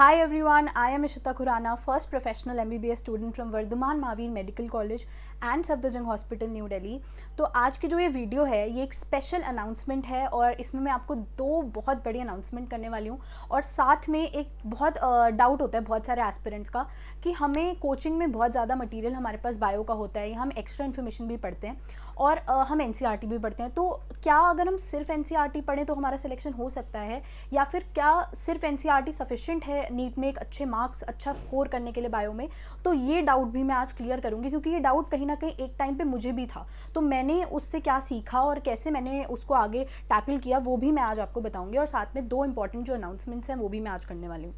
Hi everyone, I am Ishita Khurana, first professional MBBS student from Vardhman Mahavir medical college and Safdarjung hospital new Delhi. तो आज की जो ये video है ये एक स्पेशल अनाउंसमेंट है और इसमें मैं आपको दो बहुत बड़ी अनाउंसमेंट करने वाली हूँ। और साथ में एक बहुत डाउट होता है बहुत सारे एस्पिरेंट्स का कि हमें कोचिंग में बहुत ज़्यादा मटेरियल हमारे पास बायो का होता है, हम एक्स्ट्रा इन्फॉर्मेशन भी पढ़ते हैं और हम एनसीईआरटी भी पढ़ते हैं। तो क्या अगर हम सिर्फ एनसीईआरटी पढ़ें तो हमारा सिलेक्शन हो सकता है, या फिर क्या सिर्फ एनसीईआरटी सफिशिएंट है नीट में एक अच्छे मार्क्स अच्छा स्कोर करने के लिए बायो में? तो ये डाउट भी मैं आज क्लियर करूंगी, क्योंकि ये डाउट कहीं ना कहीं एक टाइम पे मुझे भी था। तो मैंने उससे क्या सीखा और कैसे मैंने उसको आगे टैकल किया वो भी मैं आज आपको बताऊंगी। और साथ में दो इंपॉर्टेंट जो अनाउंसमेंट्स हैं वो भी मैं आज करने वाली हूँ।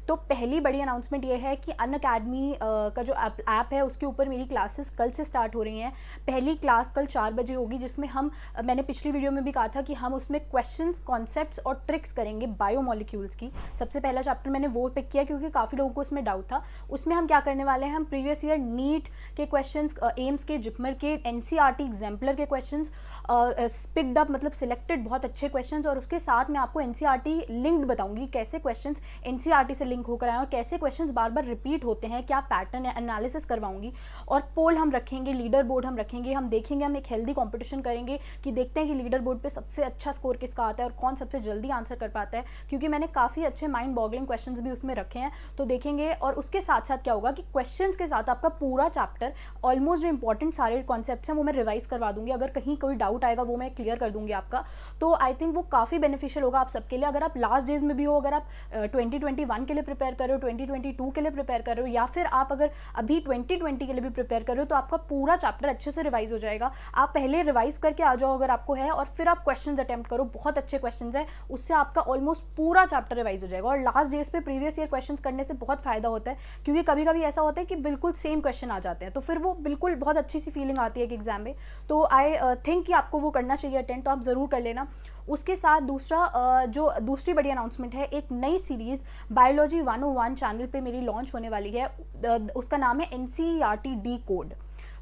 तो पहली बड़ी अनाउंसमेंट ये है कि अनअकैडमी का जो ऐप है उसके ऊपर मेरी क्लासेस कल से स्टार्ट हो रही हैं। पहली क्लास कल 4 बजे होगी, जिसमें मैंने पिछली वीडियो में भी कहा था कि हम उसमें क्वेश्चंस, कॉन्सेप्ट्स और ट्रिक्स करेंगे बायोमोलिक्यूल्स की। सबसे पहला चैप्टर मैंने वो पिक किया क्योंकि काफ़ी लोगों को उसमें डाउट था। उसमें हम क्या करने वाले हैं, हम प्रीवियस ईयर नीट के क्वेश्चंस, एम्स के, जिपमर के, एनसीईआरटी एग्जाम्पलर के क्वेश्चंस पिक्ड अप, मतलब सिलेक्टेड बहुत अच्छे क्वेश्चंस, और उसके साथ मैं आपको एनसीईआरटी लिंक्ड बताऊंगी कैसे क्वेश्चंस एनसीईआरटी से लिंक होकर आए और कैसे क्वेश्चंस बार बार रिपीट होते हैं, क्या पैटर्न है, एनालिसिस करवाऊंगी। और पोल हम रखेंगे, लीडर बोर्ड हम रखेंगे, हम देखेंगे, हम एक हेल्दी कंपटीशन करेंगे कि देखते हैं कि लीडर बोर्ड पे सबसे अच्छा स्कोर किसका आता है और कौन सबसे जल्दी आंसर कर पाता है, क्योंकि मैंने काफ़ी अच्छे माइंड बॉगलिंग क्वेश्चंस भी उसमें रखे हैं। तो देखेंगे। और उसके साथ साथ क्या होगा कि क्वेश्चंस के साथ आपका पूरा चैप्टर ऑलमोस्ट जो इंपॉर्टेंट सारे कॉन्सेप्ट्स हैं वो मैं रिवाइज करवा दूंगी। अगर कहीं कोई डाउट आएगा वो मैं क्लियर कर दूंगी आपका। तो आई थिंक वो काफ़ी बेनिफिशियल होगा आप सबके लिए। अगर आप लास्ट डेज में भी हो, अगर आप 2021 के लिए प्रिपेयर कर रहे हो, 2022 के लिए प्रिपेयर कर रहे हो, या फिर आप अगर अभी 2020 के लिए भी प्रिपेयर कर रहे हो, तो आपका पूरा चैप्टर अच्छे से रिवाइज हो जाएगा। आप पहले रिवाइज करके आ जाओ अगर आपको है, और फिर आप क्वेश्चंस अटेम्प्ट करो। बहुत अच्छे क्वेश्चंस हैं, उससे आपका ऑलमोस्ट पूरा चैप्टर रिवाइज हो जाएगा। और लास्ट डेज पे प्रीवियस ईयर क्वेश्चंस करने से बहुत फायदा होता है, क्योंकि कभी कभी ऐसा होता है कि बिल्कुल सेम क्वेश्चन आ जाते हैं, तो फिर वो बिल्कुल बहुत अच्छी सी फीलिंग आती है कि एग्जाम में। तो आई थिंक कि आपको वो करना चाहिए अटेंड, तो आप ज़रूर कर लेना। उसके साथ जो दूसरी बड़ी अनाउंसमेंट है, एक नई सीरीज़ बायोलॉजी 101 चैनल पे मेरी लॉन्च होने वाली है। उसका नाम है एनसीईआरटी डी कोड।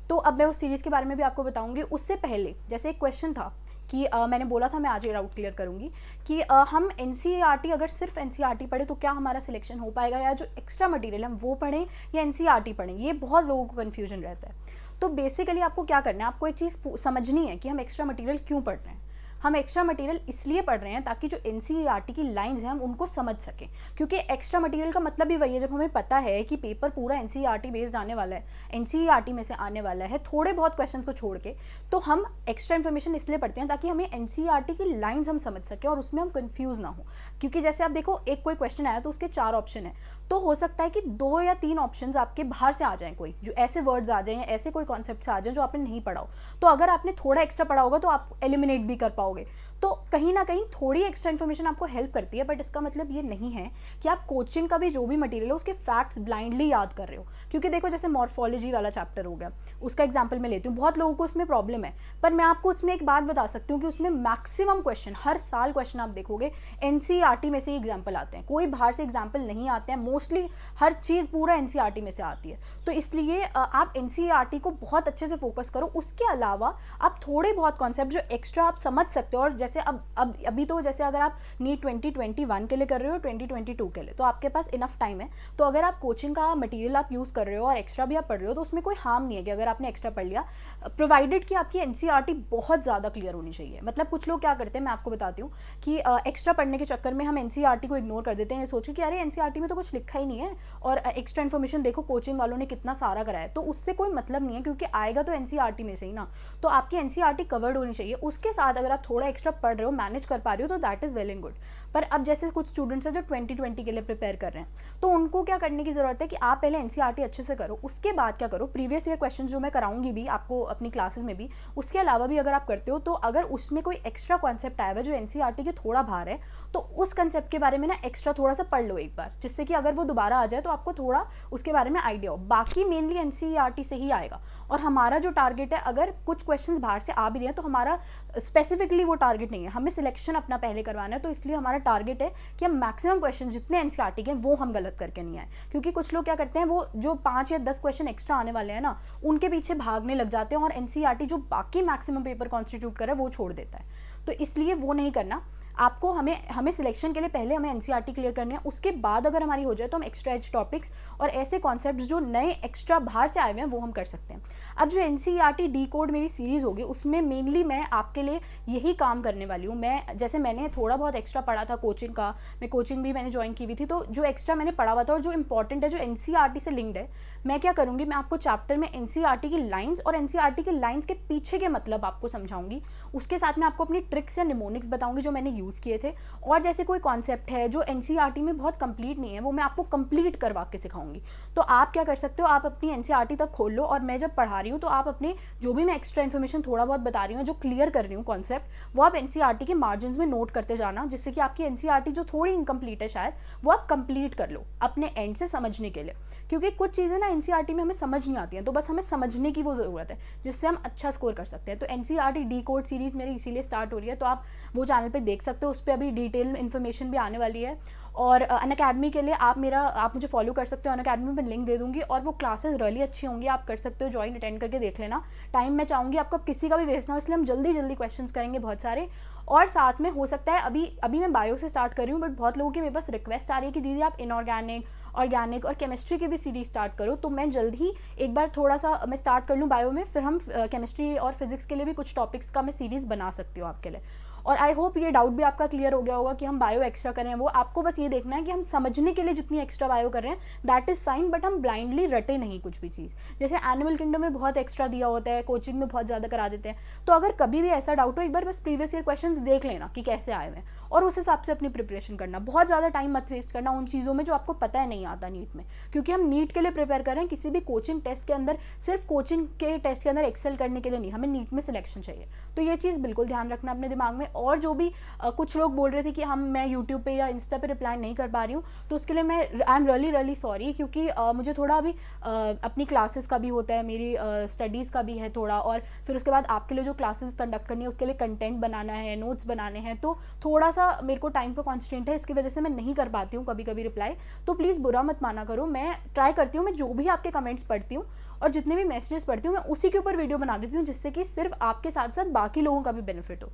तो अब मैं उस सीरीज़ के बारे में भी आपको बताऊंगी। उससे पहले जैसे एक क्वेश्चन था कि मैंने बोला था मैं आज ये डाउट क्लियर करूंगी कि हम एनसीईआरटी, अगर सिर्फ एनसीईआरटी पढ़े तो क्या हमारा सिलेक्शन हो पाएगा, या जो एक्स्ट्रा मटेरियल हम वो पढ़ें या एनसीईआरटी पढ़ें। ये बहुत लोगों को कन्फ्यूजन रहता है। तो बेसिकली आपको क्या करना है, आपको एक चीज़ समझनी है कि हम एक्स्ट्रा मटेरियल क्यों पढ़ रहे हैं। हम एक्स्ट्रा मटेरियल इसलिए पढ़ रहे हैं ताकि जो एनसीईआरटी की लाइंस हैं हम उनको समझ सकें, क्योंकि एक्स्ट्रा मटेरियल का मतलब भी वही है। जब हमें पता है कि पेपर पूरा एनसीईआरटी बेस्ड आने वाला है, एनसीईआरटी में से आने वाला है थोड़े बहुत क्वेश्चंस को छोड़ के, तो हम एक्स्ट्रा इन्फॉर्मेशन इसलिए पढ़ते हैं ताकि हमें एनसीईआरटी की लाइंस हम समझ सकें और उसमें हम कंफ्यूज ना हो। क्योंकि जैसे आप देखो, एक कोई क्वेश्चन आया तो उसके 4 ऑप्शन है, तो हो सकता है कि 2 या 3 ऑप्शन आपके बाहर से आ जाएं, कोई जो ऐसे वर्ड्स आ जाएं या ऐसे कोई कॉन्सेप्ट आ जाएं जो आपने नहीं पढ़ा हो। तो अगर आपने थोड़ा एक्स्ट्रा पढ़ा होगा तो आप एलिमिनेट भी कर पाओगे। तो कहीं ना कहीं थोड़ी एक्स्ट्रा इन्फॉर्मेशन आपको हेल्प करती है, बट इसका मतलब ये नहीं है कि आप कोचिंग का भी जो भी मटेरियल है उसके फैक्ट्स ब्लाइंडली याद कर रहे हो। क्योंकि देखो, जैसे मॉर्फोलॉजी वाला चैप्टर हो गया, उसका एग्जांपल मैं लेती हूँ। बहुत लोगों को उसमें प्रॉब्लम है, पर मैं आपको उसमें एक बात बता सकती हूँ कि उसमें मैक्सिमम क्वेश्चन, हर साल क्वेश्चन आप देखोगे एनसीईआरटी में से ही एग्जाम्पल आते हैं, कोई बाहर से एग्जाम्पल नहीं आते हैं। मोस्टली हर चीज़ पूरा एनसीईआरटी में से आती है। तो इसलिए आप एनसीईआरटी को बहुत अच्छे से फोकस करो। उसके अलावा आप थोड़े बहुत कॉन्सेप्ट जो एक्स्ट्रा आप समझ सकते हो, और जैसे अभी तो जैसे अगर आप नीट 2021 के लिए कर रहे हो, 2022 के लिए, तो आपके पास इनफ टाइम है। तो अगर आप कोचिंग का मटेरियल आप यूज़ कर रहे हो और एक्स्ट्रा भी आप पढ़ रहे हो, तो उसमें कोई हार्म नहीं है कि अगर आपने एक्स्ट्रा पढ़ लिया, प्रोवाइडेड कि आपकी एनसीईआरटी बहुत ज़्यादा क्लियर होनी चाहिए। मतलब कुछ लोग क्या करते हैं, मैं आपको बताती हूँ कि एक्स्ट्रा पढ़ने के चक्कर में हम एनसीईआरटी को इग्नोर कर देते हैं, ये सोच के कि अरे एनसीईआरटी में तो कुछ लिखा ही नहीं है और एक्स्ट्रा इन्फॉर्मेशन देखो कोचिंग वालों ने कितना सारा कराया। तो उससे कोई मतलब नहीं है, क्योंकि आएगा तो एनसीईआरटी में से ही ना। तो आपकी एनसीईआरटी कवर्ड होनी चाहिए। उसके साथ अगर आप थोड़ा एक्स्ट्रा पढ़ रहे हो, मैनेज कर पा रहे हो, तो that is well and good. पर अब जैसे कुछ स्टूडेंट्स हैं जो 2020 के लिए प्रिपेयर कर रहे हैं, तो उनको क्या करने की ज़रूरत है कि आप पहले एनसीईआरटी अच्छे से करो। उसके बाद क्या करो, प्रीवियस ईयर क्वेश्चन जो मैं कराऊंगी भी आपको अपनी क्लासेस में भी, उसके अलावा भी अगर आप करते हो, तो अगर उसमें कोई एक्स्ट्रा कॉन्सेप्ट आया हुआ जो एनसीईआरटी के थोड़ा बाहर है, तो उस कंसेप्ट के बारे में ना एक्स्ट्रा थोड़ा सा पढ़ लो एक बार, जिससे कि अगर वो दोबारा आ जाए तो आपको थोड़ा उसके बारे में आइडिया हो। बाकी मेनली एनसीईआरटी से ही आएगा। और हमारा जो टारगेट है, अगर कुछ क्वेश्चंस बाहर से आ भी रहे हैं, तो हमारा स्पेसिफिकली वो टारगेट नहीं है, हमें सिलेक्शन अपना पहले करवाना है। तो इसलिए हमारा टारगेट है कि हम मैक्सिमम क्वेश्चन जितने एनसीईआरटी के हैं वो हम गलत करके नहीं आए। क्योंकि कुछ लोग क्या करते हैं, वो जो 5 या 10 क्वेश्चन एक्स्ट्रा आने वाले हैं ना, उनके पीछे भागने लग जाते हैं और एनसीईआरटी जो बाकी मैक्सिमम पेपर कॉन्स्टिट्यूट करे वो छोड़ देता है। तो इसलिए वो नहीं करना। आपको हमें सिलेक्शन के लिए पहले हमें एनसीईआरटी क्लियर करने हैं, उसके बाद अगर हमारी हो जाए तो हम एक्स्ट्रा एज टॉपिक्स और ऐसे कॉन्सेप्ट जो नए एक्स्ट्रा बाहर से आए हुए हैं वो हम कर सकते हैं। अब जो एनसीईआरटी डी कोड मेरी सीरीज़ होगी उसमें मेनली मैं आपके लिए यही काम करने वाली हूँ। जैसे मैंने थोड़ा बहुत एक्स्ट्रा पढ़ा था कोचिंग का, मैं कोचिंग भी मैंने ज्वाइन की हुई थी, तो जो एक्स्ट्रा मैंने पढ़ा हुआ था और जो इंपॉर्टेंट है, जो एनसीईआरटी से लिंक्ड है, मैं क्या करूँगी, मैं आपको चैप्टर में एनसीईआरटी की लाइंस और एनसीईआरटी की लाइंस के पीछे के मतलब आपको समझाऊंगी। उसके साथ में आपको अपनी ट्रिक्स या निमोनिक्स बताऊंगी जो मैंने यूज़ किए थे, और जैसे कोई कॉन्सेप्ट है जो एनसीईआरटी में बहुत कंप्लीट नहीं है वो मैं आपको कंप्लीट करवा के सिखाऊंगी। तो आप क्या कर सकते हो, आप अपनी एनसीईआरटी तब खोल लो और मैं जब पढ़ा रही हूँ तो आप अपने जो भी मैं एक्स्ट्रा इन्फॉर्मेशन थोड़ा बहुत बता रही हूँ, जो क्लियर कर रही हूँ कॉन्सेप्ट, वो आप एनसीईआरटी के मार्जिन में नोट करते जाना, जिससे कि आपकी एनसीईआरटी जो थोड़ी इनकम्प्लीट है शायद वो आप कंप्लीट कर लो अपने एंड से समझने के लिए। क्योंकि कुछ चीज़ें ना एनसीईआरटी में हमें समझ नहीं आती हैं, तो बस हमें समझने की वो ज़रूरत है जिससे हम अच्छा स्कोर कर सकते हैं। तो एनसीईआरटी डी कोड सीरीज़ मेरी इसीलिए स्टार्ट हो रही है, तो आप वो चैनल पे देख सकते हो, उस पर अभी डिटेल इन्फॉर्मेशन भी आने वाली है। और अनअकैडमी के लिए आप मुझे फॉलो कर सकते हो, अनअकैडमी में लिंक दे दूंगी, और वो क्लासेस रियली अच्छी होंगी, आप कर सकते हो ज्वाइन, अटेंड करके देख लेना। टाइम मैं चाहूँगी आपको किसी का भी वेस्ट ना हो, इसलिए हम जल्दी क्वेश्चंस करेंगे बहुत सारे। और साथ में हो सकता है अभी मैं बायो से स्टार्ट कर रही हूँ, बट बहुत लोगों की मेरे पास रिक्वेस्ट आ रही है कि दीदी आप इनऑर्गेनिक, ऑर्गेनिक और केमिस्ट्री की भी सीरीज स्टार्ट करो। तो मैं जल्द ही एक बार थोड़ा सा मैं स्टार्ट कर लूँ बायो में, फिर हम केमिस्ट्री और फिजिक्स के लिए भी कुछ टॉपिक्स का मैं सीरीज़ बना सकती हूँ आपके लिए। और आई होप ये डाउट भी आपका क्लियर हो गया होगा कि हम बायो एक्स्ट्रा करें, वो आपको बस ये देखना है कि हम समझने के लिए जितनी एक्स्ट्रा बायो कर रहे हैं दैट इज़ फाइन, बट हम ब्लाइंडली रटे नहीं कुछ भी चीज़। जैसे एनिमल किंगडम में बहुत एक्स्ट्रा दिया होता है, कोचिंग में बहुत ज़्यादा करा देते हैं, तो अगर कभी भी ऐसा डाउट हो एक बार बस प्रीवियस ईयर क्वेश्चंस देख लेना कि कैसे आए हुए हैं, और उस हिसाब से अपनी प्रिपरेशन करना। बहुत ज़्यादा टाइम मत वेस्ट करना उन चीज़ों में जो आपको पता है नहीं आता नीट में, क्योंकि हम नीट के लिए प्रिपेयर कर रहे हैं, किसी भी कोचिंग टेस्ट के अंदर, सिर्फ कोचिंग के टेस्ट के अंदर एक्सेल करने के लिए नहीं, हमें नीट में सिलेक्शन चाहिए। तो ये चीज़ बिल्कुल ध्यान रखना अपने दिमाग में। और जो भी कुछ लोग बोल रहे थे कि मैं यूट्यूब पे या इंस्टा पे रिप्लाई नहीं कर पा रही हूँ, तो उसके लिए मैं आई एम रियली सॉरी, क्योंकि मुझे थोड़ा अभी अपनी क्लासेस का भी होता है, मेरी स्टडीज़ का भी है थोड़ा, और फिर उसके बाद आपके लिए जो क्लासेस कंडक्ट करनी है उसके लिए कंटेंट बनाना है, नोट्स बनाने हैं, तो थोड़ा सा मेरे को टाइम का कॉन्स्टेंट है, इसकी वजह से मैं नहीं कर पाती हूँ कभी कभी रिप्लाई। तो प्लीज़ बुरा मत माना करो, मैं ट्राई करती हूँ, मैं जो भी आपके कमेंट्स पढ़ती हूँ और जितने भी मैसेजेस पढ़ती हूँ मैं उसी के ऊपर वीडियो बना देती हूँ, जिससे कि सिर्फ आपके साथ साथ बाकी लोगों का भी बेनिफिट हो।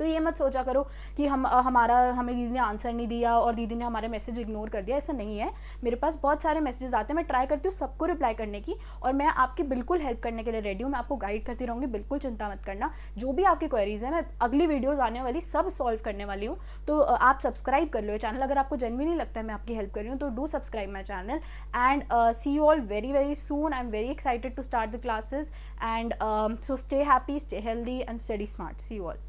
तो ये मत सोचा करो कि हमें दीदी ने आंसर नहीं दिया और दीदी ने हमारे मैसेज इग्नोर कर दिया, ऐसा नहीं है। मेरे पास बहुत सारे मैसेजेस आते हैं, मैं ट्राई करती हूँ सबको रिप्लाई करने की, और मैं आपकी बिल्कुल हेल्प करने के लिए रेडी हूँ, मैं आपको गाइड करती रहूँगी, बिल्कुल चिंता मत करना। जो भी आपकी क्वेरीज है मैं अगली वीडियोज़ आने वाली सब सॉल्व करने वाली हूँ। तो आप सब्सक्राइब कर लो ये चैनल, अगर आपको जेन्युइनली लगता है मैं आपकी हेल्प कर रही हूँ, तो do subscribe my channel. And see you all very soon, I am very excited to start the classes, and so stay happy, stay healthy and study smart. See you all.